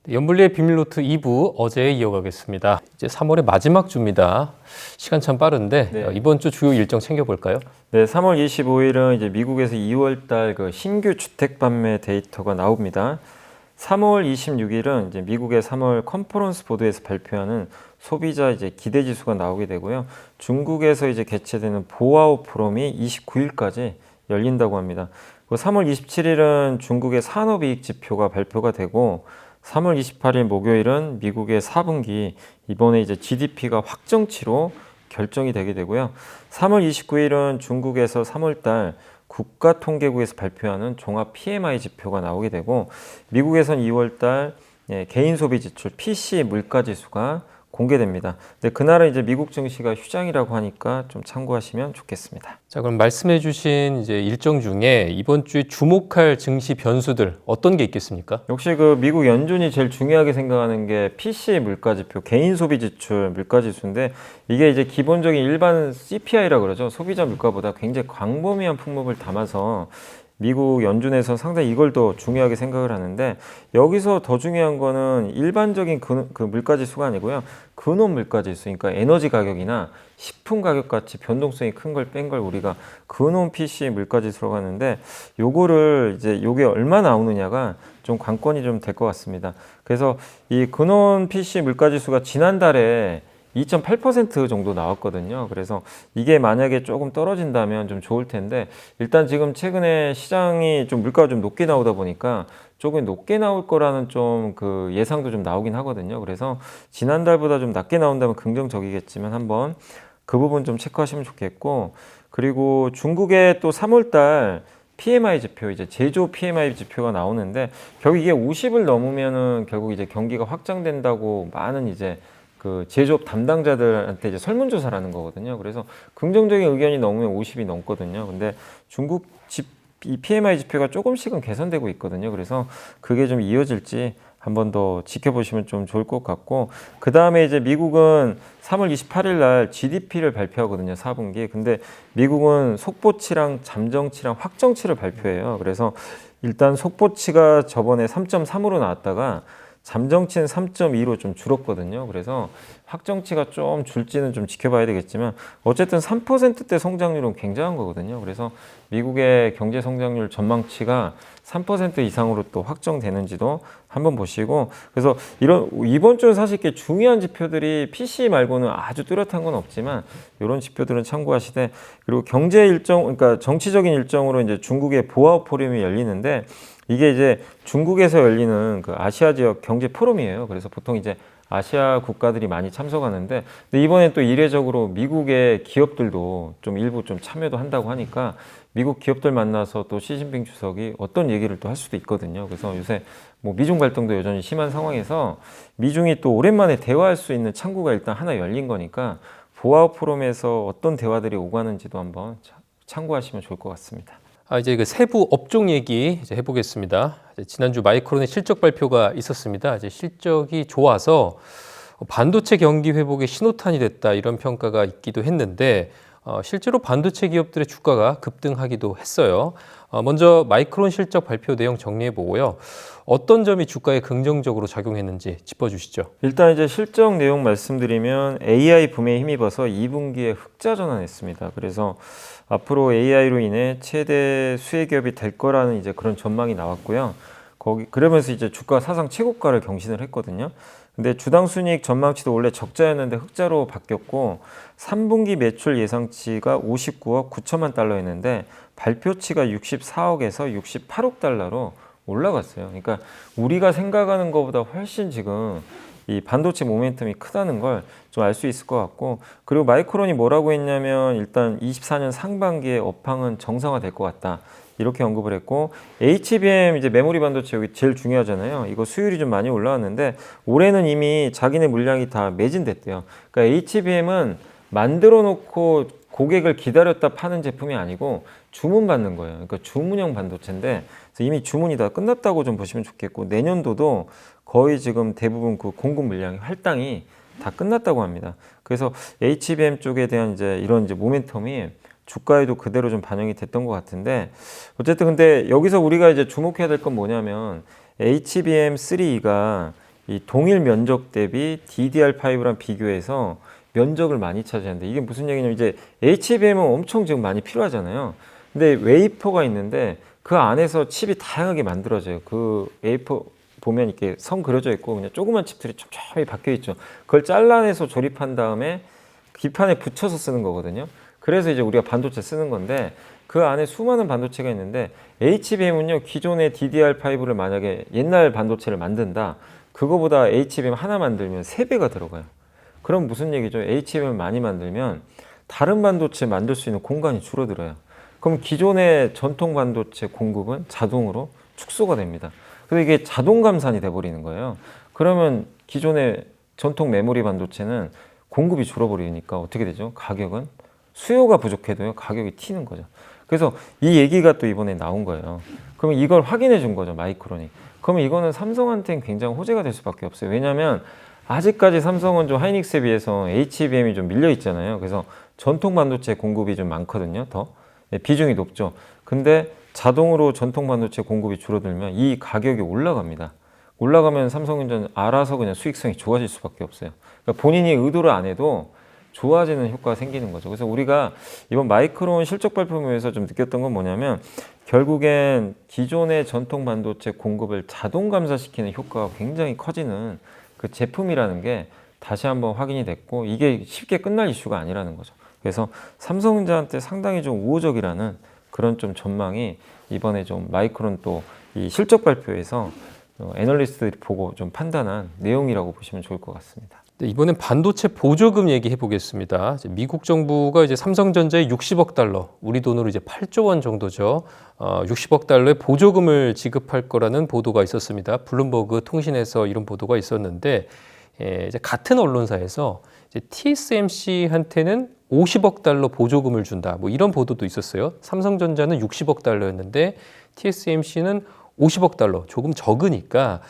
연불리의 비밀노트 2부 어제 이어가겠습니다. 이제 3월의 마지막 주입니다. 시간 참 빠른데 네. 이번 주 주요 일정 챙겨볼까요? 네, 3월 25일은 이제 미국에서 2월 달 그 신규 주택 판매 데이터가 나옵니다. 3월 26일은 이제 미국의 3월 컨퍼런스 보드에서 발표하는 소비자 이제 기대 지수가 나오게 되고요. 중국에서 이제 개최되는 보아오 포럼이 29일까지 열린다고 합니다. 3월 27일은 중국의 산업이익 지표가 발표가 되고 3월 28일 목요일은 미국의 4분기 이번에 이제 GDP가 확정치로 결정이 되게 되고요. 3월 29일은 중국에서 3월달 국가통계국에서 발표하는 종합 PMI 지표가 나오게 되고 미국에선 2월달 개인 소비 지출 PCE 물가 지수가 공개됩니다. 근데 그날은 이제 미국 증시가 휴장이라고 하니까 좀 참고하시면 좋겠습니다. 자, 그럼 말씀해주신 이제 일정 중에 이번 주에 주목할 증시 변수들 어떤 게 있겠습니까? 역시 그 미국 연준이 제일 중요하게 생각하는 게 PCE 물가지표, 개인 소비 지출 물가지수인데 이게 이제 기본적인 일반 CPI라 그러죠. 소비자 물가보다 굉장히 광범위한 품목을 담아서 미국 연준에서 상당히 이걸 더 중요하게 생각을 하는데 여기서 더 중요한 거는 일반적인 그 물가지수가 아니고요. 근원 물가지수, 그러니까 에너지 가격이나 식품 가격 같이 변동성이 큰 걸 뺀 걸 우리가 근원 PC 물가지수라고 하는데 요거를 이제 요게 얼마 나오느냐가 좀 관건이 좀 될 것 같습니다. 그래서 이 근원 PC 물가지수가 지난달에 2.8% 정도 나왔거든요. 그래서 이게 만약에 조금 떨어진다면 좀 좋을 텐데 일단 지금 최근에 시장이 좀 물가가 좀 높게 나오다 보니까 조금 높게 나올 거라는 좀 그 예상도 좀 나오긴 하거든요. 그래서 지난달보다 좀 낮게 나온다면 긍정적이겠지만 한번 그 부분 좀 체크하시면 좋겠고 그리고 중국의 또 3월달 PMI 지표, 이제 제조 PMI 지표가 나오는데 결국 이게 50을 넘으면은 결국 이제 경기가 확장된다고 많은 이제 그 제조업 담당자들한테 이제 설문조사라는 거거든요. 그래서 긍정적인 의견이 넘으면 50이 넘거든요. 근데 중국 이 PMI 지표가 조금씩은 개선되고 있거든요. 그래서 그게 좀 이어질지 한 번 더 지켜보시면 좀 좋을 것 같고 그 다음에 이제 미국은 3월 28일 날 GDP를 발표하거든요. 4분기. 근데 미국은 속보치랑 잠정치랑 확정치를 발표해요. 그래서 일단 속보치가 저번에 3.3으로 나왔다가 잠정치는 3.2로 좀 줄었거든요. 그래서 확정치가 좀 줄지는 좀 지켜봐야 되겠지만 어쨌든 3%대 성장률은 굉장한 거거든요. 그래서 미국의 경제 성장률 전망치가 3% 이상으로 또 확정되는지도 한번 보시고 그래서 이번 주는 사실 이렇게 중요한 지표들이 PC 말고는 아주 뚜렷한 건 없지만 이런 지표들은 참고하시되 그리고 경제 일정 그러니까 정치적인 일정으로 이제 중국의 보아오 포럼이 열리는데 이게 이제 중국에서 열리는 그 아시아 지역 경제 포럼이에요. 그래서 보통 이제 아시아 국가들이 많이 참석하는데 근데 이번엔 또 이례적으로 미국의 기업들도 좀 일부 좀 참여도 한다고 하니까 미국 기업들 만나서 또 시진핑 주석이 어떤 얘기를 또 할 수도 있거든요. 그래서 요새 뭐 미중 갈등도 여전히 심한 상황에서 미중이 또 오랜만에 대화할 수 있는 창구가 일단 하나 열린 거니까 보아오 포럼에서 어떤 대화들이 오가는지도 한번 참고하시면 좋을 것 같습니다. 이제 그 세부 업종 얘기 이제 해보겠습니다. 지난주 마이크론의 실적 발표가 있었습니다. 이제 실적이 좋아서 반도체 경기 회복의 신호탄이 됐다 이런 평가가 있기도 했는데 실제로 반도체 기업들의 주가가 급등하기도 했어요. 먼저 마이크론 실적 발표 내용 정리해 보고요. 어떤 점이 주가에 긍정적으로 작용했는지 짚어주시죠. 일단 이제 실적 내용 말씀드리면 AI 붐에 힘입어서 2분기에 흑자 전환했습니다. 그래서 앞으로 AI로 인해 최대 수혜 기업이 될 거라는 이제 그런 전망이 나왔고요. 그러면서 이제 주가 사상 최고가를 경신을 했거든요. 근데 주당 순이익 전망치도 원래 적자였는데 흑자로 바뀌었고 3분기 매출 예상치가 59억 9천만 달러였는데 발표치가 64억에서 68억 달러로 올라갔어요. 그러니까 우리가 생각하는 것보다 훨씬 지금 이 반도체 모멘텀이 크다는 걸 좀 알 수 있을 것 같고 그리고 마이크론이 뭐라고 했냐면 일단 24년 상반기에 업황은 정상화될 것 같다. 이렇게 언급을 했고 HBM 이제 메모리 반도체 여기 제일 중요하잖아요. 이거 수율이 좀 많이 올라왔는데 올해는 이미 자기네 물량이 다 매진됐대요. 그러니까 HBM은 만들어 놓고 고객을 기다렸다 파는 제품이 아니고 주문받는 거예요. 그러니까 주문형 반도체인데 이미 주문이 다 끝났다고 좀 보시면 좋겠고 내년도도 거의 지금 대부분 그 공급 물량이 할당이 다 끝났다고 합니다. 그래서 HBM 쪽에 대한 이제 이런 이제 모멘텀이 주가에도 그대로 좀 반영이 됐던 것 같은데 어쨌든 근데 여기서 우리가 이제 주목해야 될 건 뭐냐면 HBM3가 이 동일 면적 대비 DDR5랑 비교해서 면적을 많이 차지하는데 이게 무슨 얘기냐면 이제 HBM은 엄청 지금 많이 필요하잖아요. 근데 웨이퍼가 있는데 그 안에서 칩이 다양하게 만들어져요. 그 웨이퍼 보면 이렇게 선 그려져 있고 그냥 조그만 칩들이 촘촘히 박혀 있죠. 그걸 잘라내서 조립한 다음에 기판에 붙여서 쓰는 거거든요. 그래서 이제 우리가 반도체 쓰는 건데 그 안에 수많은 반도체가 있는데 HBM은요 기존의 DDR5를 만약에 옛날 반도체를 만든다 그거보다 HBM 하나 만들면 3배가 들어가요. 그럼 무슨 얘기죠? HBM을 많이 만들면 다른 반도체 만들 수 있는 공간이 줄어들어요. 그럼 기존의 전통 반도체 공급은 자동으로 축소가 됩니다. 그래서 이게 자동 감산이 돼버리는 거예요. 그러면 기존의 전통 메모리 반도체는 공급이 줄어버리니까 어떻게 되죠? 가격은 수요가 부족해도요 가격이 튀는 거죠. 그래서 이 얘기가 또 이번에 나온 거예요. 그러면 이걸 확인해 준 거죠, 마이크론이. 그러면 이거는 삼성한테는 굉장히 호재가 될 수밖에 없어요. 왜냐하면 아직까지 삼성은 좀 하이닉스에 비해서 HBM이 좀 밀려 있잖아요. 그래서 전통 반도체 공급이 좀 많거든요. 더 비중이 높죠. 근데 자동으로 전통 반도체 공급이 줄어들면 이 가격이 올라갑니다. 올라가면 삼성전자는 알아서 그냥 수익성이 좋아질 수밖에 없어요. 그러니까 본인이 의도를 안 해도 좋아지는 효과가 생기는 거죠. 그래서 우리가 이번 마이크론 실적 발표회에서 좀 느꼈던 건 뭐냐면 결국엔 기존의 전통 반도체 공급을 자동 감사시키는 효과가 굉장히 커지는 그 제품이라는 게 다시 한번 확인이 됐고 이게 쉽게 끝날 이슈가 아니라는 거죠. 그래서 삼성전자한테 상당히 좀 우호적이라는 그런 좀 전망이 이번에 좀 마이크론 또 이 실적 발표에서 애널리스트들이 보고 좀 판단한 내용이라고 보시면 좋을 것 같습니다. 네, 이번엔 반도체 보조금 얘기해 보겠습니다. 이제 미국 정부가 이제 삼성전자에 60억 달러, 우리 돈으로 이제 8조 원 정도죠. 60억 달러의 보조금을 지급할 거라는 보도가 있었습니다. 블룸버그 통신에서 이런 보도가 있었는데 이제 같은 언론사에서 이제 TSMC한테는 50억 달러 보조금을 준다. 뭐 이런 보도도 있었어요. 삼성전자는 60억 달러였는데 TSMC는 50억 달러, 조금 적으니까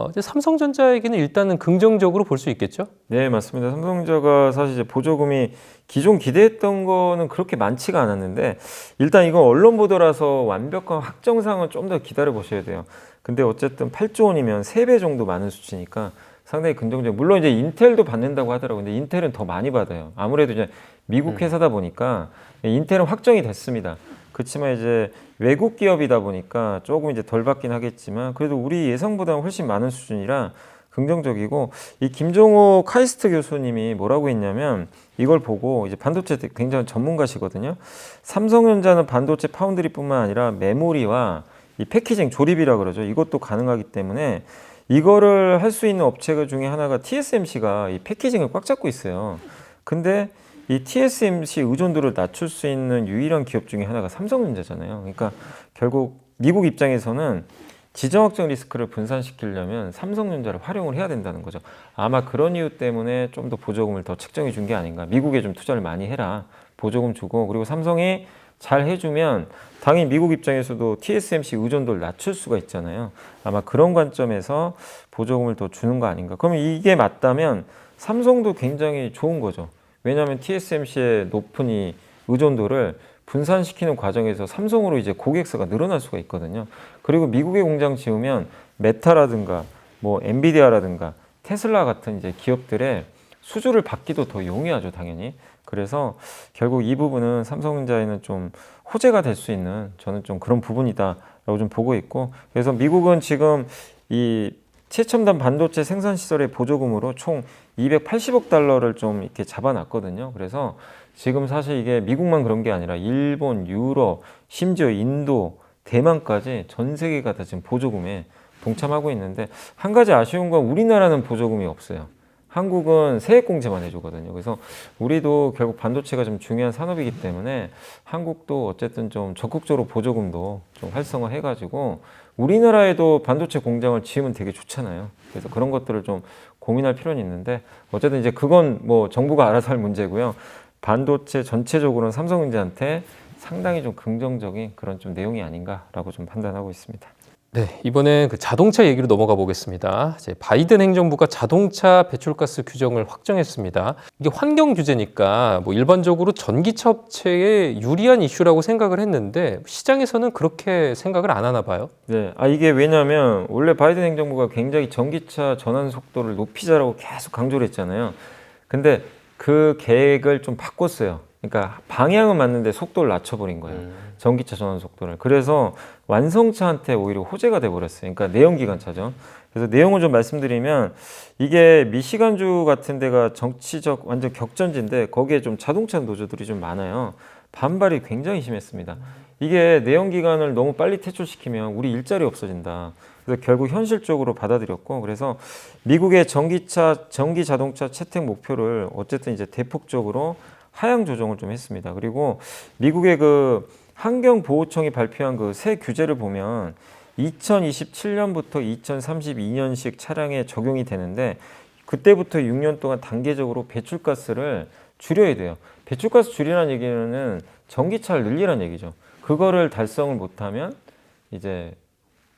이제 삼성전자에게는 일단은 긍정적으로 볼 수 있겠죠? 네, 맞습니다. 삼성전자가 사실 이제 보조금이 기존 기대했던 거는 그렇게 많지가 않았는데 일단 이건 언론 보도라서 완벽한 확정상은 좀 더 기다려 보셔야 돼요. 근데 어쨌든 8조 원이면 3배 정도 많은 수치니까 상당히 긍정적. 물론 이제 인텔도 받는다고 하더라고요. 근데 인텔은 더 많이 받아요. 아무래도 이제 미국 회사다 보니까 인텔은 확정이 됐습니다. 그렇지만 이제 외국 기업이다 보니까 조금 이제 덜 받긴 하겠지만 그래도 우리 예상보다는 훨씬 많은 수준이라 긍정적이고 이 김종호 카이스트 교수님이 뭐라고 했냐면 이걸 보고 이제 반도체 굉장히 전문가시거든요. 삼성전자는 반도체 파운드리뿐만 아니라 메모리와 이 패키징 조립이라 그러죠. 이것도 가능하기 때문에 이거를 할 수 있는 업체가 중에 하나가 TSMC가 이 패키징을 꽉 잡고 있어요. 근데 이 TSMC 의존도를 낮출 수 있는 유일한 기업 중에 하나가 삼성전자잖아요. 그러니까 결국 미국 입장에서는 지정 확정 리스크를 분산시키려면 삼성전자를 활용을 해야 된다는 거죠. 아마 그런 이유 때문에 좀 더 보조금을 더 책정해 준 게 아닌가. 미국에 좀 투자를 많이 해라. 보조금 주고 그리고 삼성이 잘 해주면 당연히 미국 입장에서도 TSMC 의존도를 낮출 수가 있잖아요. 아마 그런 관점에서 보조금을 더 주는 거 아닌가. 그러면 이게 맞다면 삼성도 굉장히 좋은 거죠. 왜냐하면 TSMC의 높은 이 의존도를 분산시키는 과정에서 삼성으로 이제 고객사가 늘어날 수가 있거든요. 그리고 미국에 공장 지으면 메타라든가 뭐 엔비디아라든가 테슬라 같은 이제 기업들의 수주를 받기도 더 용이하죠, 당연히. 그래서 결국 이 부분은 삼성전자에는 좀 호재가 될 수 있는 저는 좀 그런 부분이다라고 좀 보고 있고 그래서 미국은 지금 이 최첨단 반도체 생산 시설의 보조금으로 총 280억 달러를 좀 이렇게 잡아놨거든요. 그래서 지금 사실 이게 미국만 그런 게 아니라 일본, 유럽, 심지어 인도, 대만까지 전 세계가 다 지금 보조금에 동참하고 있는데 한 가지 아쉬운 건 우리나라는 보조금이 없어요. 한국은 세액공제만 해주거든요. 그래서 우리도 결국 반도체가 좀 중요한 산업이기 때문에 한국도 어쨌든 좀 적극적으로 보조금도 좀 활성화해가지고 우리나라에도 반도체 공장을 지으면 되게 좋잖아요. 그래서 그런 것들을 좀 고민할 필요는 있는데 어쨌든 이제 그건 뭐 정부가 알아서 할 문제고요. 반도체 전체적으로는 삼성전자한테 상당히 좀 긍정적인 그런 좀 내용이 아닌가라고 좀 판단하고 있습니다. 네, 이번엔 그 자동차 얘기로 넘어가 보겠습니다. 이제 바이든 행정부가 자동차 배출가스 규정을 확정했습니다. 이게 환경 규제니까 뭐 일반적으로 전기차 업체에 유리한 이슈라고 생각을 했는데 시장에서는 그렇게 생각을 안 하나 봐요. 네, 이게 왜냐하면 원래 바이든 행정부가 굉장히 전기차 전환 속도를 높이자라고 계속 강조를 했잖아요. 근데 그 계획을 좀 바꿨어요. 그러니까 방향은 맞는데 속도를 낮춰버린 거예요. 전기차 전환 속도를. 그래서 완성차한테 오히려 호재가 돼버렸어요. 그러니까 내연기관차죠. 그래서 내용을 좀 말씀드리면 이게 미시간주 같은 데가 정치적 완전 격전지인데 거기에 좀 자동차 노조들이 좀 많아요. 반발이 굉장히 심했습니다. 이게 내연기관을 너무 빨리 퇴출시키면 우리 일자리 없어진다. 그래서 결국 현실적으로 받아들였고, 그래서 미국의 전기 자동차 채택 목표를 어쨌든 이제 대폭적으로 하향 조정을 좀 했습니다. 그리고 미국의 그 환경보호청이 발표한 그 새 규제를 보면 2027년부터 2032년식 차량에 적용이 되는데 그때부터 6년 동안 단계적으로 배출가스를 줄여야 돼요. 배출가스 줄이라는 얘기는 전기차를 늘리라는 얘기죠. 그거를 달성을 못하면 이제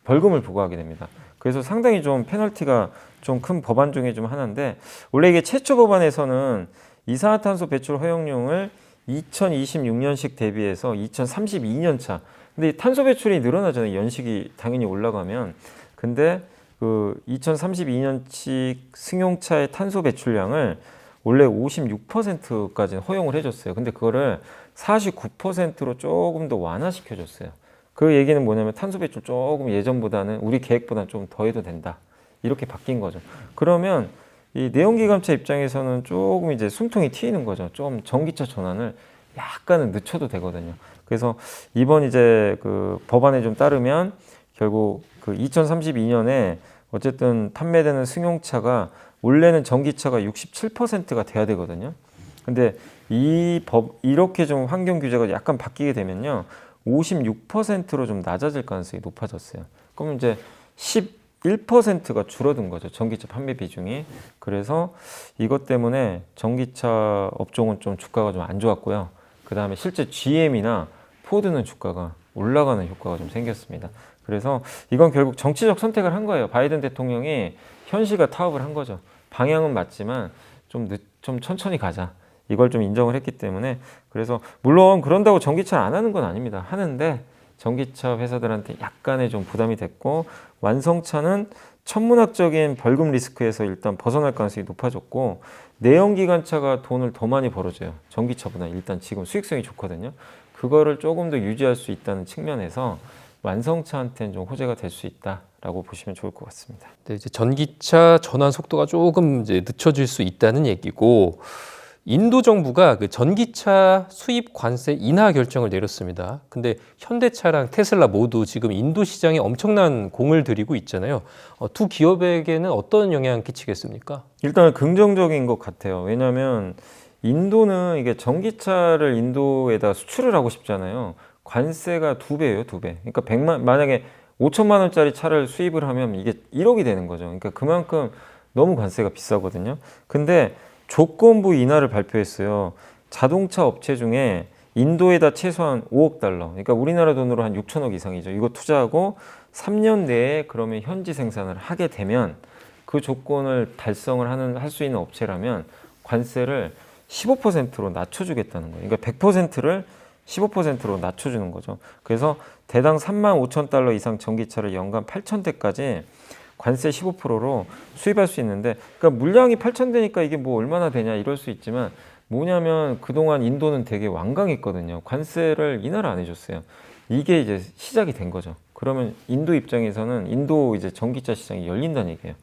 벌금을 부과하게 됩니다. 그래서 상당히 좀 페널티가 좀 큰 법안 중에 좀 하나인데 원래 이게 최초 법안에서는 이산화탄소 배출 허용량을 2026년식 대비해서 2032년 차. 근데 이 탄소 배출이 늘어나잖아요. 연식이 당연히 올라가면. 근데 그 2032년식 승용차의 탄소 배출량을 원래 56%까지는 허용을 해줬어요. 근데 그거를 49%로 조금 더 완화시켜줬어요. 그 얘기는 뭐냐면 탄소 배출 조금 예전보다는 우리 계획보다는 좀 더 해도 된다. 이렇게 바뀐 거죠. 그러면 이 내연기관차 입장에서는 조금 이제 숨통이 트이는 거죠. 좀 전기차 전환을 약간은 늦춰도 되거든요. 그래서 이번 이제 그 법안에 좀 따르면 결국 그 2032년에 어쨌든 판매되는 승용차가 원래는 전기차가 67%가 돼야 되거든요. 근데 이렇게 좀 환경 규제가 약간 바뀌게 되면요. 56%로 좀 낮아질 가능성이 높아졌어요. 그럼 이제 11%가 줄어든 거죠. 전기차 판매 비중이. 그래서 이것 때문에 전기차 업종은 좀 주가가 좀 안 좋았고요. 그 다음에 실제 GM이나 포드는 주가가 올라가는 효과가 좀 생겼습니다. 그래서 이건 결국 정치적 선택을 한 거예요. 바이든 대통령이 현실과 타협을 한 거죠. 방향은 맞지만 좀 천천히 가자. 이걸 좀 인정을 했기 때문에 그래서 물론 그런다고 전기차를 안 하는 건 아닙니다. 하는데 전기차 회사들한테 약간의 좀 부담이 됐고 완성차는 천문학적인 벌금 리스크에서 일단 벗어날 가능성이 높아졌고 내연기관차가 돈을 더 많이 벌어줘요. 전기차보다 일단 지금 수익성이 좋거든요. 그거를 조금 더 유지할 수 있다는 측면에서 완성차한테는 좀 호재가 될 수 있다라고 보시면 좋을 것 같습니다. 네, 이제 전기차 전환 속도가 조금 이제 늦춰질 수 있다는 얘기고 인도 정부가 그 전기차 수입 관세 인하 결정을 내렸습니다. 근데 현대차랑 테슬라 모두 지금 인도 시장에 엄청난 공을 들이고 있잖아요. 두 기업에게는 어떤 영향을 끼치겠습니까? 일단 긍정적인 것 같아요. 왜냐하면 인도는 이게 전기차를 인도에다 수출을 하고 싶잖아요. 관세가 2배예요, 2배. 그러니까 만약에 5천만 원짜리 차를 수입을 하면 이게 1억이 되는 거죠. 그러니까 그만큼 너무 관세가 비싸거든요. 근데 조건부 인하를 발표했어요. 자동차 업체 중에 인도에다 최소한 5억 달러, 그러니까 우리나라 돈으로 한 6천억 이상이죠. 이거 투자하고 3년 내에 그러면 현지 생산을 하게 되면 그 조건을 달성을 할 수 있는 업체라면 관세를 15%로 낮춰주겠다는 거예요. 그러니까 100%를 15%로 낮춰주는 거죠. 그래서 대당 3만 5천 달러 이상 전기차를 연간 8천 대까지 관세 15%로 수입할 수 있는데, 그러니까 물량이 8천 대니까 이게 뭐 얼마나 되냐 이럴 수 있지만 뭐냐면 그동안 인도는 되게 완강했거든요. 관세를 인하를 안 해줬어요. 이게 이제 시작이 된 거죠. 그러면 인도 입장에서는 인도 이제 전기차 시장이 열린다는 얘기예요.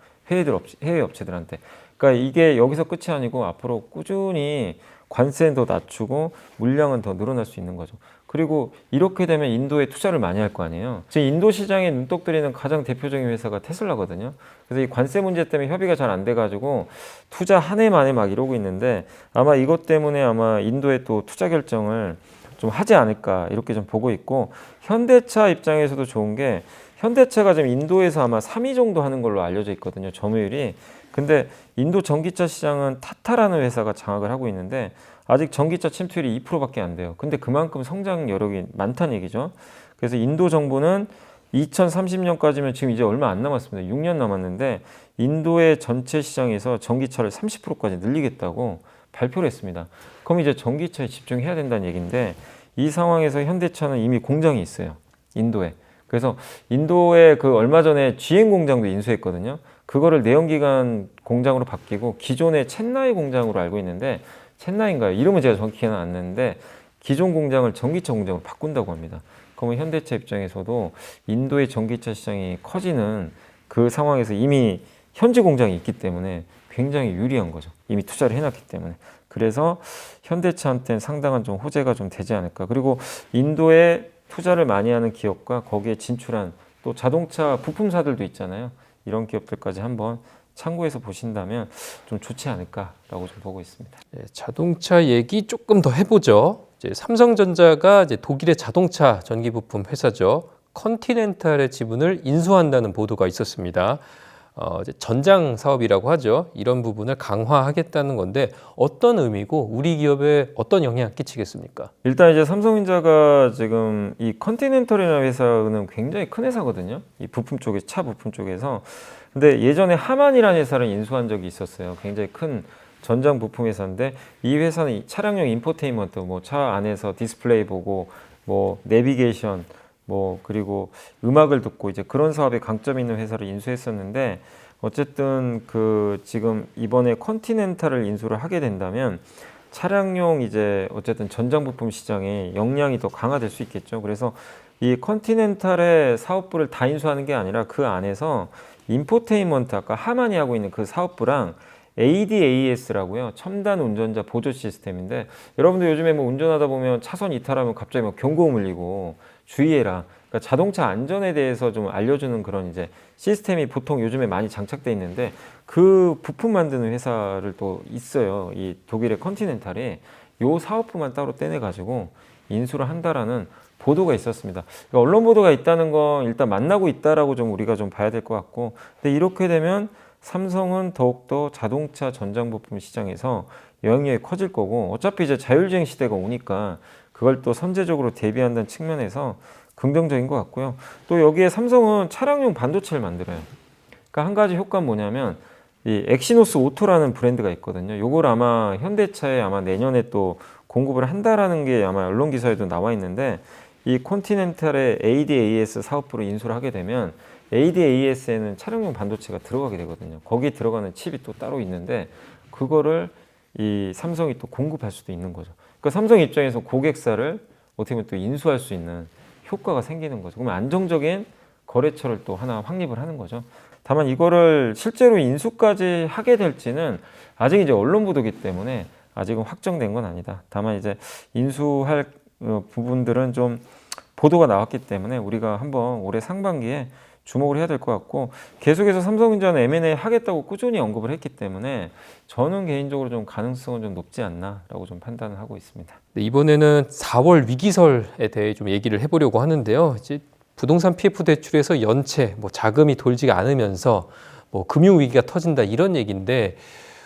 해외 업체들한테. 그러니까 이게 여기서 끝이 아니고 앞으로 꾸준히 관세는 더 낮추고 물량은 더 늘어날 수 있는 거죠. 그리고 이렇게 되면 인도에 투자를 많이 할 거 아니에요. 지금 인도 시장에 눈독 들이는 가장 대표적인 회사가 테슬라거든요. 그래서 이 관세 문제 때문에 협의가 잘 안 돼가지고 투자 한 해 만에 막 이러고 있는데 아마 이것 때문에 아마 인도에 또 투자 결정을 좀 하지 않을까 이렇게 좀 보고 있고, 현대차 입장에서도 좋은 게 현대차가 지금 인도에서 아마 3위 정도 하는 걸로 알려져 있거든요. 점유율이. 근데 인도 전기차 시장은 타타라는 회사가 장악을 하고 있는데 아직 전기차 침투율이 2%밖에 안 돼요. 근데 그만큼 성장 여력이 많다는 얘기죠. 그래서 인도 정부는 2030년까지면 지금 이제 얼마 안 남았습니다. 6년 남았는데 인도의 전체 시장에서 전기차를 30%까지 늘리겠다고 발표를 했습니다. 그럼 이제 전기차에 집중해야 된다는 얘기인데 이 상황에서 현대차는 이미 공장이 있어요. 인도에. 그래서 인도에 그 얼마 전에 GM 공장도 인수했거든요. 그거를 내연기관 공장으로 바뀌고 기존의 첸나이 공장으로 알고 있는데 첸나이인가요? 이름은 제가 정확히는 안 나는데 기존 공장을 전기차 공장으로 바꾼다고 합니다. 그러면 현대차 입장에서도 인도의 전기차 시장이 커지는 그 상황에서 이미 현지 공장이 있기 때문에 굉장히 유리한 거죠. 이미 투자를 해놨기 때문에. 그래서 현대차한테는 상당한 좀 호재가 좀 되지 않을까. 그리고 인도에 투자를 많이 하는 기업과 거기에 진출한 또 자동차 부품사들도 있잖아요. 이런 기업들까지 한번 참고해서 보신다면 좀 좋지 않을까라고 좀 보고 있습니다. 네, 자동차 얘기 조금 더 해보죠. 이제 삼성전자가 이제 독일의 자동차 전기 부품 회사죠. 컨티넨탈의 지분을 인수한다는 보도가 있었습니다. 이제 전장 사업이라고 하죠. 이런 부분을 강화하겠다는 건데 어떤 의미고 우리 기업에 어떤 영향을 끼치겠습니까? 일단 이제 삼성전자가 지금 이 컨티넨털이라는 회사는 굉장히 큰 회사거든요. 이 부품 쪽에 차 부품 쪽에서. 근데 예전에 하만이라는 회사를 인수한 적이 있었어요. 굉장히 큰 전장 부품 회사인데 이 회사는 차량용 인포테인먼트, 뭐 차 안에서 디스플레이 보고 뭐 내비게이션 뭐 그리고 음악을 듣고 이제 그런 사업에 강점 있는 회사를 인수했었는데 어쨌든 그 지금 이번에 컨티넨탈을 인수를 하게 된다면 차량용 이제 어쨌든 전장 부품 시장에 역량이 더 강화될 수 있겠죠. 그래서 이 컨티넨탈의 사업부를 다 인수하는 게 아니라 그 안에서 인포테인먼트 아까 하만이 하고 있는 그 사업부랑 ADAS라고요. 첨단 운전자 보조 시스템인데 여러분들 요즘에 뭐 운전하다 보면 차선 이탈하면 갑자기 막 경고음 울리고 주의해라. 그러니까 자동차 안전에 대해서 좀 알려주는 그런 이제 시스템이 보통 요즘에 많이 장착돼 있는데 그 부품 만드는 회사를 또 있어요. 이 독일의 컨티넨탈이 요 사업부만 따로 떼내 가지고 인수를 한다라는 보도가 있었습니다. 그러니까 언론 보도가 있다는 건 일단 만나고 있다라고 좀 우리가 좀 봐야 될 것 같고, 근데 이렇게 되면 삼성은 더욱더 자동차 전장 부품 시장에서 영향력이 커질 거고 어차피 이제 자율주행 시대가 오니까 그걸 또 선제적으로 대비한다는 측면에서 긍정적인 것 같고요. 또 여기에 삼성은 차량용 반도체를 만들어요. 그러니까 한 가지 효과는 뭐냐면 이 엑시노스 오토라는 브랜드가 있거든요. 요걸 아마 현대차에 아마 내년에 또 공급을 한다라는 게 아마 언론 기사에도 나와 있는데 이 컨티넨탈의 ADAS 사업부로 인수를 하게 되면 ADAS에는 차량용 반도체가 들어가게 되거든요. 거기 들어가는 칩이 또 따로 있는데 그거를 이 삼성이 또 공급할 수도 있는 거죠. 그러니까 삼성 입장에서 고객사를 어떻게 보면 또 인수할 수 있는 효과가 생기는 거죠. 그러면 안정적인 거래처를 또 하나 확립을 하는 거죠. 다만 이거를 실제로 인수까지 하게 될지는 아직 이제 언론 보도기 때문에 아직은 확정된 건 아니다. 다만 이제 인수할 부분들은 좀 보도가 나왔기 때문에 우리가 한번 올해 상반기에 주목을 해야 될 것 같고 계속해서 삼성전자는 M&A 하겠다고 꾸준히 언급을 했기 때문에 저는 개인적으로 좀 가능성은 좀 높지 않나라고 좀 판단을 하고 있습니다. 네, 이번에는 4월 위기설에 대해 좀 얘기를 해보려고 하는데요. 이제 부동산 PF 대출에서 연체, 뭐 자금이 돌지가 않으면서 뭐 금융 위기가 터진다 이런 얘기인데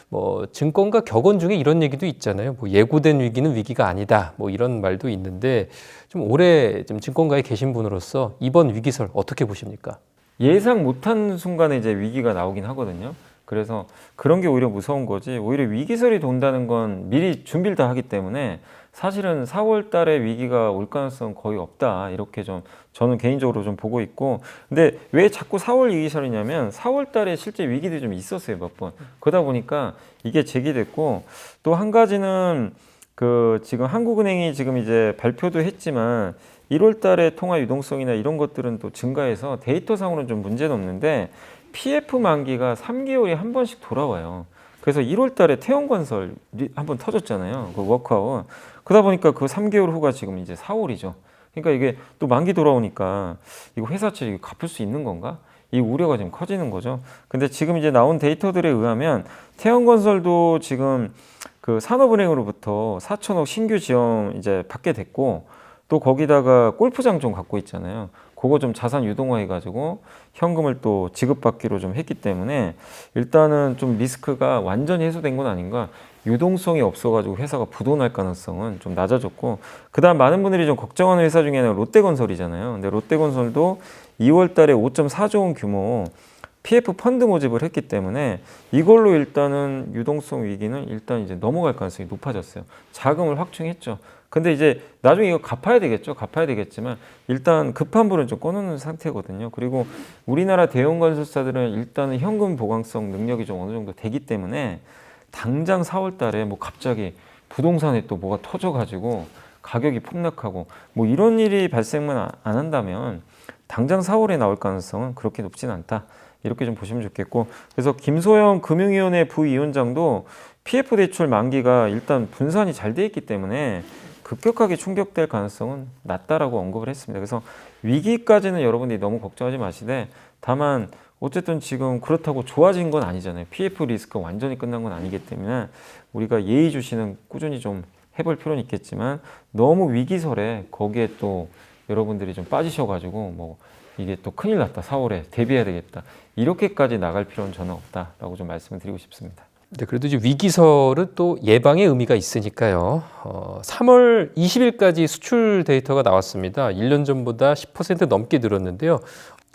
뭐 증권가 격언 중에 이런 얘기도 있잖아요. 뭐 예고된 위기는 위기가 아니다. 뭐 이런 말도 있는데 좀 오래 좀 증권가에 계신 분으로서 이번 위기설 어떻게 보십니까? 예상 못한 순간에 이제 위기가 나오긴 하거든요. 그래서 그런 게 오히려 무서운 거지. 오히려 위기설이 돈다는 건 미리 준비를 다 하기 때문에 사실은 4월 달에 위기가 올 가능성은 거의 없다. 이렇게 좀 저는 개인적으로 좀 보고 있고. 근데 왜 자꾸 4월 위기설이냐면 4월 달에 실제 위기들이 좀 있었어요. 몇 번. 그러다 보니까 이게 제기됐고 또 한 가지는 그 지금 한국은행이 지금 이제 발표도 했지만 1월 달에 통화 유동성이나 이런 것들은 또 증가해서 데이터상으로는 좀 문제는 없는데 PF 만기가 3개월에 한 번씩 돌아와요. 그래서 1월 달에 태형건설 한번 터졌잖아요. 그 워크아웃. 그러다 보니까 그 3개월 후가 지금 이제 4월이죠. 그러니까 이게 또 만기 돌아오니까 이거 회사채 갚을 수 있는 건가? 이 우려가 지금 커지는 거죠. 근데 지금 이제 나온 데이터들에 의하면 태형건설도 지금 그 산업은행으로부터 4천억 신규 지원 이제 받게 됐고 또 거기다가 골프장 좀 갖고 있잖아요. 그거 좀 자산 유동화 해가지고 현금을 또 지급받기로 좀 했기 때문에 일단은 좀 리스크가 완전히 해소된 건 아닌가. 유동성이 없어가지고 회사가 부도날 가능성은 좀 낮아졌고, 그 다음 많은 분들이 좀 걱정하는 회사 중에는 롯데건설이잖아요. 근데 롯데건설도 2월 달에 5.4조 원 규모 PF 펀드 모집을 했기 때문에 이걸로 일단은 유동성 위기는 일단 이제 넘어갈 가능성이 높아졌어요. 자금을 확충했죠. 근데 이제 나중에 이거 갚아야 되겠죠. 갚아야 되겠지만 일단 급한 불은 좀 꺼놓는 상태거든요. 그리고 우리나라 대형 건설사들은 일단은 현금 보강성 능력이 좀 어느 정도 되기 때문에 당장 4월 달에 뭐 갑자기 부동산에 또 뭐가 터져가지고 가격이 폭락하고 뭐 이런 일이 발생만 안 한다면 당장 4월에 나올 가능성은 그렇게 높지는 않다. 이렇게 좀 보시면 좋겠고, 그래서 김소영 금융위원회 부위원장도 PF 대출 만기가 일단 분산이 잘 돼 있기 때문에 급격하게 충격될 가능성은 낮다라고 언급을 했습니다. 그래서 위기까지는 여러분들이 너무 걱정하지 마시되, 다만 어쨌든 지금 그렇다고 좋아진 건 아니잖아요. PF 리스크가 완전히 끝난 건 아니기 때문에 우리가 예의주시는 꾸준히 좀 해볼 필요는 있겠지만, 너무 위기설에 거기에 또 여러분들이 좀 빠지셔가지고 뭐 이게 또 큰일 났다, 4월에 대비해야 되겠다, 이렇게까지 나갈 필요는 저는 없다라고 좀 말씀을 드리고 싶습니다. 네, 그래도 이제 위기설은 또 예방의 의미가 있으니까요. 3월 20일까지 수출 데이터가 나왔습니다. 1년 전보다 10% 넘게 늘었는데요.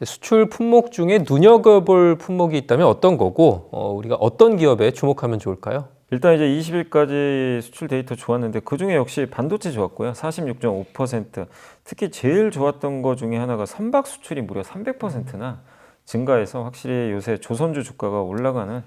수출 품목 중에 눈여겨볼 품목이 있다면 어떤 거고, 우리가 어떤 기업에 주목하면 좋을까요? 일단 이제 20일까지 수출 데이터 좋았는데 그중에 역시 반도체 좋았고요. 46.5%. 특히 제일 좋았던 거 중에 하나가 선박 수출이 무려 300%나 증가해서 확실히 요새 조선주 주가가 올라가는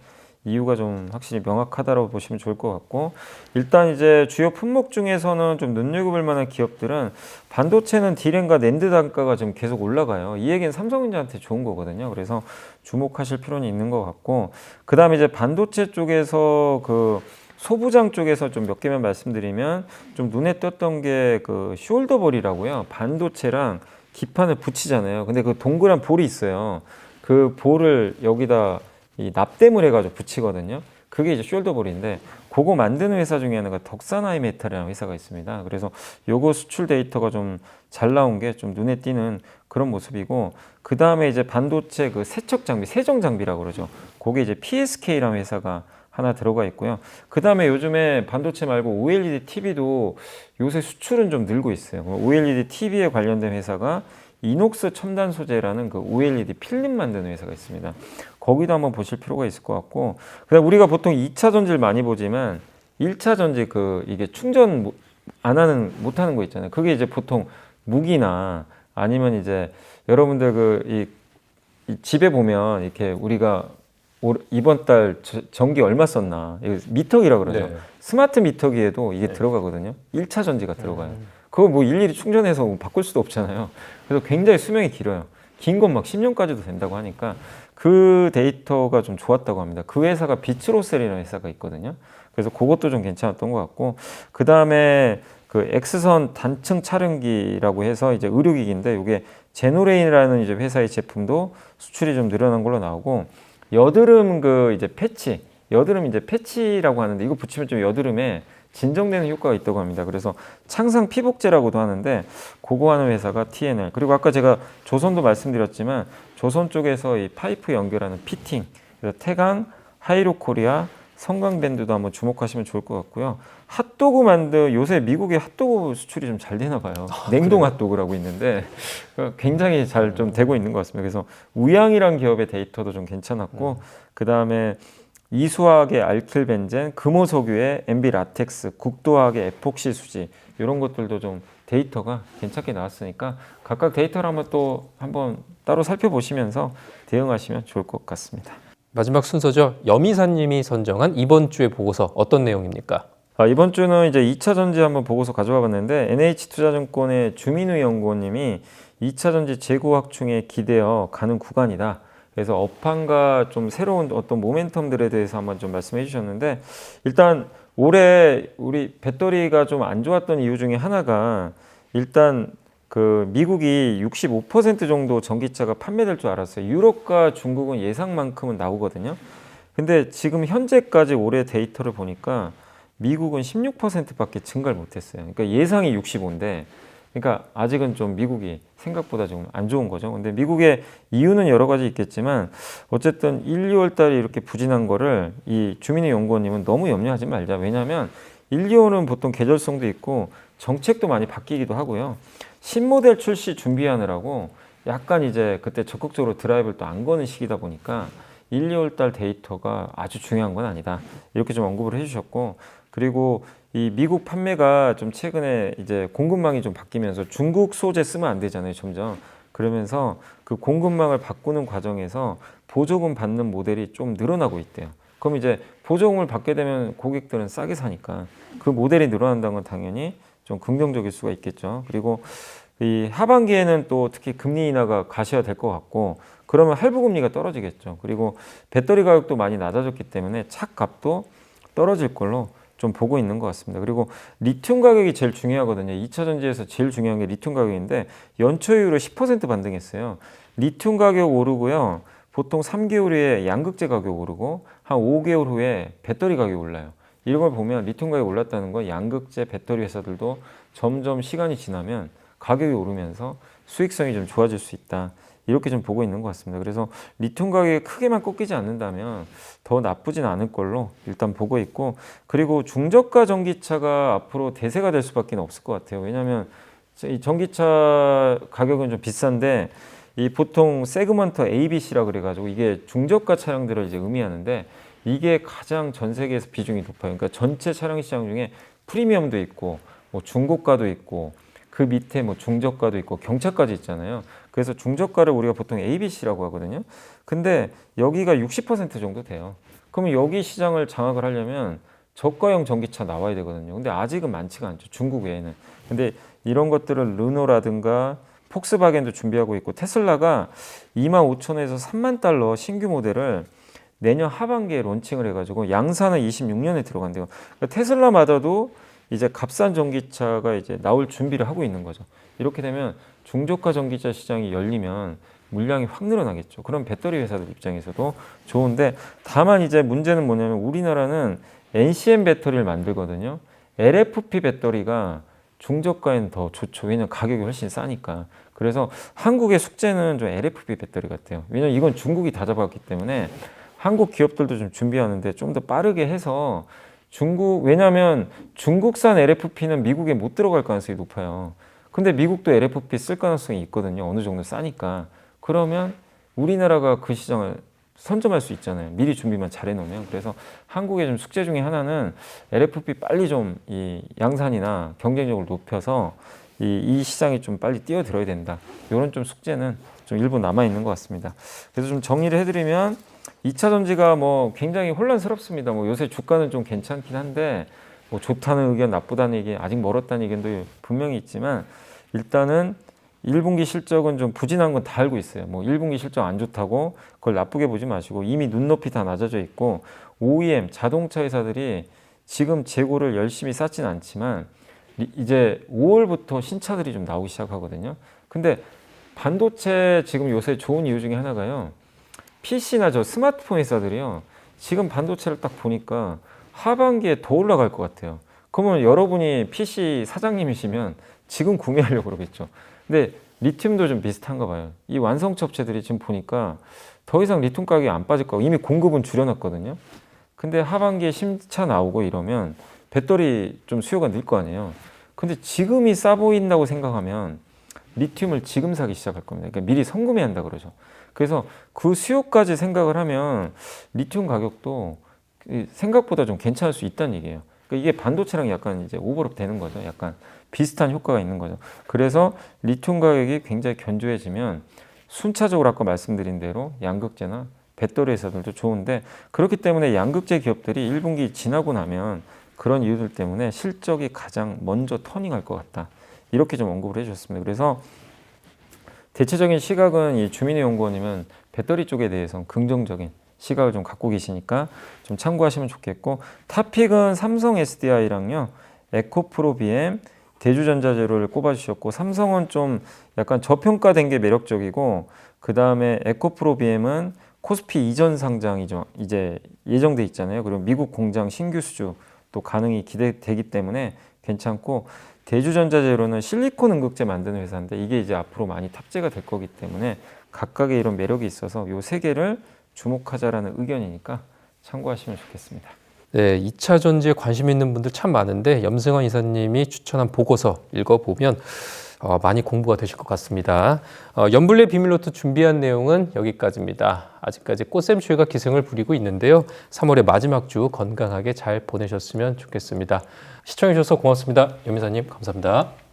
이유가 좀 확실히 명확하다고 보시면 좋을 것 같고, 일단 이제 주요 품목 중에서는 좀 눈여겨볼 만한 기업들은, 반도체는 디램과 낸드 단가가 지금 계속 올라가요. 이 얘기는 삼성전자한테 좋은 거거든요. 그래서 주목하실 필요는 있는 것 같고, 그 다음에 이제 반도체 쪽에서 그 소부장 쪽에서 좀 몇 개만 말씀드리면, 좀 눈에 띄었던 게 그 숄더볼이라고요. 반도체랑 기판을 붙이잖아요. 근데 그 동그란 볼이 있어요. 그 볼을 여기다 이 납땜을 해가지고 붙이거든요. 그게 이제 숄더볼인데, 그거 만드는 회사 중에 하나가 덕산하이메탈이라는 회사가 있습니다. 그래서 요거 수출 데이터가 좀 잘 나온 게 좀 눈에 띄는 그런 모습이고, 그 다음에 이제 반도체 그 세척 장비, 세정 장비라고 그러죠. 그게 이제 PSK라는 회사가 하나 들어가 있고요. 그 다음에 요즘에 반도체 말고 OLED TV도 요새 수출은 좀 늘고 있어요. OLED TV에 관련된 회사가 이녹스 첨단 소재라는 그 OLED 필름 만드는 회사가 있습니다. 거기도 한번 보실 필요가 있을 것 같고, 그다음 우리가 보통 2차 전지를 많이 보지만 1차 전지 그 이게 충전 안 하는 못 하는 거 있잖아요. 그게 이제 보통 무기나 아니면 이제 여러분들 그 이 집에 보면 이렇게 우리가 이번 달 전기 얼마 썼나, 이거 미터기라 그러죠. 네. 스마트 미터기에도 이게 들어가거든요. 1차 전지가 들어가요. 그거 뭐 일일이 충전해서 뭐 바꿀 수도 없잖아요. 그래서 굉장히 수명이 길어요. 긴 건 막 10년까지도 된다고 하니까 그 데이터가 좀 좋았다고 합니다. 그 회사가 비츠로셀이라는 회사가 있거든요. 그래서 그것도 좀 괜찮았던 것 같고, 그 다음에 그 엑스선 단층 촬영기라고 해서 이제 의료기기인데, 이게 제노레인이라는 이제 회사의 제품도 수출이 좀 늘어난 걸로 나오고, 여드름 그 이제 패치, 여드름 이제 패치라고 하는데, 이거 붙이면 좀 여드름에 진정되는 효과가 있다고 합니다. 그래서 창상 피복제라고도 하는데, 그거 하는 회사가 TNL. 그리고 아까 제가 조선도 말씀드렸지만, 조선 쪽에서 이 파이프 연결하는 피팅, 그래서 태강, 하이로코리아, 성강밴드도 한번 주목하시면 좋을 것 같고요. 핫도그 요새 미국의 핫도그 수출이 좀 잘 되나 봐요. 냉동 핫도그라고 있는데 굉장히 잘 좀 되고 있는 것 같습니다. 그래서 우양이란 기업의 데이터도 좀 괜찮았고, 그 다음에 이수화학의 알킬벤젠, 금호석유의 MB 라텍스, 국도화학의 에폭시 수지, 이런 것들도 좀 데이터가 괜찮게 나왔으니까 각각 데이터를 한번 따로 살펴보시면서 대응하시면 좋을 것 같습니다. 마지막 순서죠. 염이사님이 선정한 이번 주의 보고서 어떤 내용입니까? 이번 주는 이제 2차 전지 한번 보고서 가져와 봤는데, NH투자증권의 주민우 연구원님이 2차 전지 재고 확충에 기대어 가는 구간이다. 그래서 업황과 좀 새로운 어떤 모멘텀들에 대해서 한번 좀 말씀해 주셨는데, 일단 올해 우리 배터리가 좀 안 좋았던 이유 중에 하나가, 일단 그 미국이 65% 정도 전기차가 판매될 줄 알았어요. 유럽과 중국은 예상만큼은 나오거든요. 근데 지금 현재까지 올해 데이터를 보니까 미국은 16%밖에 증가를 못했어요. 그러니까 예상이 65인데, 그러니까 아직은 좀 미국이 생각보다 좀 안 좋은 거죠. 근데 미국의 이유는 여러 가지 있겠지만, 어쨌든 1, 2월 달에 이렇게 부진한 거를 이 주민의 연구원님은 너무 염려하지 말자. 왜냐하면 1, 2월은 보통 계절성도 있고 정책도 많이 바뀌기도 하고요. 신모델 출시 준비하느라고 약간 이제 그때 적극적으로 드라이브를 또 안 거는 시기다 보니까 1, 2월 달 데이터가 아주 중요한 건 아니다. 이렇게 좀 언급을 해주셨고, 그리고 이 미국 판매가 좀 최근에 이제 공급망이 좀 바뀌면서 중국 소재 쓰면 안 되잖아요, 점점. 그러면서 그 공급망을 바꾸는 과정에서 보조금 받는 모델이 좀 늘어나고 있대요. 그럼 이제 보조금을 받게 되면 고객들은 싸게 사니까 그 모델이 늘어난다는 건 당연히 좀 긍정적일 수가 있겠죠. 그리고 이 하반기에는 또 특히 금리 인하가 가셔야 될 것 같고, 그러면 할부 금리가 떨어지겠죠. 그리고 배터리 가격도 많이 낮아졌기 때문에 차 값도 떨어질 걸로 좀 보고 있는 것 같습니다. 그리고 리튬 가격이 제일 중요하거든요. 2차 전지에서 제일 중요한 게 리튬 가격인데 연초 이후로 10% 반등했어요. 리튬 가격 오르고요. 보통 3개월 후에 양극재 가격 오르고 한 5개월 후에 배터리 가격이 올라요. 이런 걸 보면 리튬 가격이 올랐다는 건 양극재 배터리 회사들도 점점 시간이 지나면 가격이 오르면서 수익성이 좀 좋아질 수 있다. 이렇게 좀 보고 있는 것 같습니다. 그래서 리튬 가격이 크게만 꺾이지 않는다면 더 나쁘진 않을 걸로 일단 보고 있고, 그리고 중저가 전기차가 앞으로 대세가 될 수밖에 없을 것 같아요. 왜냐하면 이 전기차 가격은 좀 비싼데 이 보통 세그먼트 ABC라 그래가지고 이게 중저가 차량들을 이제 의미하는데 이게 가장 전 세계에서 비중이 높아요. 그러니까 전체 차량 시장 중에 프리미엄도 있고 뭐 중고가도 있고 그 밑에 뭐 중저가도 있고 경차까지 있잖아요. 그래서 중저가를 우리가 보통 ABC라고 하거든요. 근데 여기가 60% 정도 돼요. 그러면 여기 시장을 장악을 하려면 저가형 전기차 나와야 되거든요. 근데 아직은 많지가 않죠. 중국 외에는. 근데 이런 것들을 르노라든가 폭스바겐도 준비하고 있고 테슬라가 25,000에서 3만 달러 신규 모델을 내년 하반기에 론칭을 해가지고 양산은 26년에 들어간대요. 그러니까 테슬라마다도 이제 값싼 전기차가 이제 나올 준비를 하고 있는 거죠. 이렇게 되면 중저가 전기차 시장이 열리면 물량이 확 늘어나겠죠. 그럼 배터리 회사들 입장에서도 좋은데, 다만 이제 문제는 뭐냐면 우리나라는 NCM 배터리를 만들거든요. LFP 배터리가 중저가엔 더 좋죠. 왜냐면 가격이 훨씬 싸니까. 그래서 한국의 숙제는 좀 LFP 배터리 같아요. 왜냐면 이건 중국이 다 잡았기 때문에 한국 기업들도 좀 준비하는데 좀 더 빠르게 해서 왜냐하면 중국산 LFP는 미국에 못 들어갈 가능성이 높아요. 근데 미국도 LFP 쓸 가능성이 있거든요. 어느 정도 싸니까. 그러면 우리나라가 그 시장을 선점할 수 있잖아요. 미리 준비만 잘 해놓으면. 그래서 한국의 좀 숙제 중에 하나는 LFP 빨리 좀 이 양산이나 경쟁력을 높여서 이 시장이 좀 빨리 뛰어들어야 된다. 이런 좀 숙제는 좀 일부 남아있는 것 같습니다. 그래서 좀 정리를 해드리면 2차 전지가 뭐 굉장히 혼란스럽습니다. 뭐 요새 주가는 좀 괜찮긴 한데 뭐 좋다는 의견, 나쁘다는 얘기, 아직 멀었다는 의견도 분명히 있지만 일단은 1분기 실적은 좀 부진한 건 다 알고 있어요. 뭐 1분기 실적 안 좋다고 그걸 나쁘게 보지 마시고 이미 눈높이 다 낮아져 있고 OEM 자동차 회사들이 지금 재고를 열심히 쌓진 않지만 이제 5월부터 신차들이 좀 나오기 시작하거든요. 근데 반도체 지금 요새 좋은 이유 중에 하나가요. PC나 저 스마트폰 회사들이요. 지금 반도체를 딱 보니까 하반기에 더 올라갈 것 같아요. 그러면 여러분이 PC 사장님이시면 지금 구매하려고 그러겠죠. 근데 리튬도 좀 비슷한가 봐요. 이 완성차 업체들이 지금 보니까 더 이상 리튬 가격이 안 빠질 거고 이미 공급은 줄여놨거든요. 근데 하반기에 신차 나오고 이러면 배터리 좀 수요가 늘 거 아니에요. 근데 지금이 싸 보인다고 생각하면 리튬을 지금 사기 시작할 겁니다. 그러니까 미리 선구매한다 그러죠. 그래서 그 수요까지 생각을 하면 리튬 가격도 생각보다 좀 괜찮을 수 있다는 얘기예요. 그러니까 이게 반도체랑 약간 이제 오버랩 되는 거죠. 약간 비슷한 효과가 있는 거죠. 그래서 리튬 가격이 굉장히 견조해지면 순차적으로 아까 말씀드린 대로 양극재나 배터리 회사들도 좋은데, 그렇기 때문에 양극재 기업들이 1분기 지나고 나면 그런 이유들 때문에 실적이 가장 먼저 터닝할 것 같다. 이렇게 좀 언급을 해주셨습니다. 그래서 대체적인 시각은 이 주민의 연구원이면 배터리 쪽에 대해서는 긍정적인 시각을 좀 갖고 계시니까 좀 참고하시면 좋겠고, 탑픽은 삼성 SDI랑요, 에코프로 BM, 대주전자재료를 꼽아주셨고, 삼성은 좀 약간 저평가된 게 매력적이고, 그 다음에 에코프로 BM은 코스피 이전 상장이 이제 예정돼 있잖아요. 그리고 미국 공장 신규 수주 또 가능이 기대되기 때문에 괜찮고, 대주전자재료는 실리콘 응급제 만드는 회사인데 이게 이제 앞으로 많이 탑재가 될 거기 때문에 각각의 이런 매력이 있어서 이 세 개를 주목하자라는 의견이니까 참고하시면 좋겠습니다. 네, 2차 전지에 관심 있는 분들 참 많은데 염승환 이사님이 추천한 보고서 읽어보면 많이 공부가 되실 것 같습니다. 연불내 비밀노트 준비한 내용은 여기까지입니다. 아직까지 꽃샘추위가 기승을 부리고 있는데요. 3월의 마지막 주 건강하게 잘 보내셨으면 좋겠습니다. 시청해 주셔서 고맙습니다. 연미사님 감사합니다.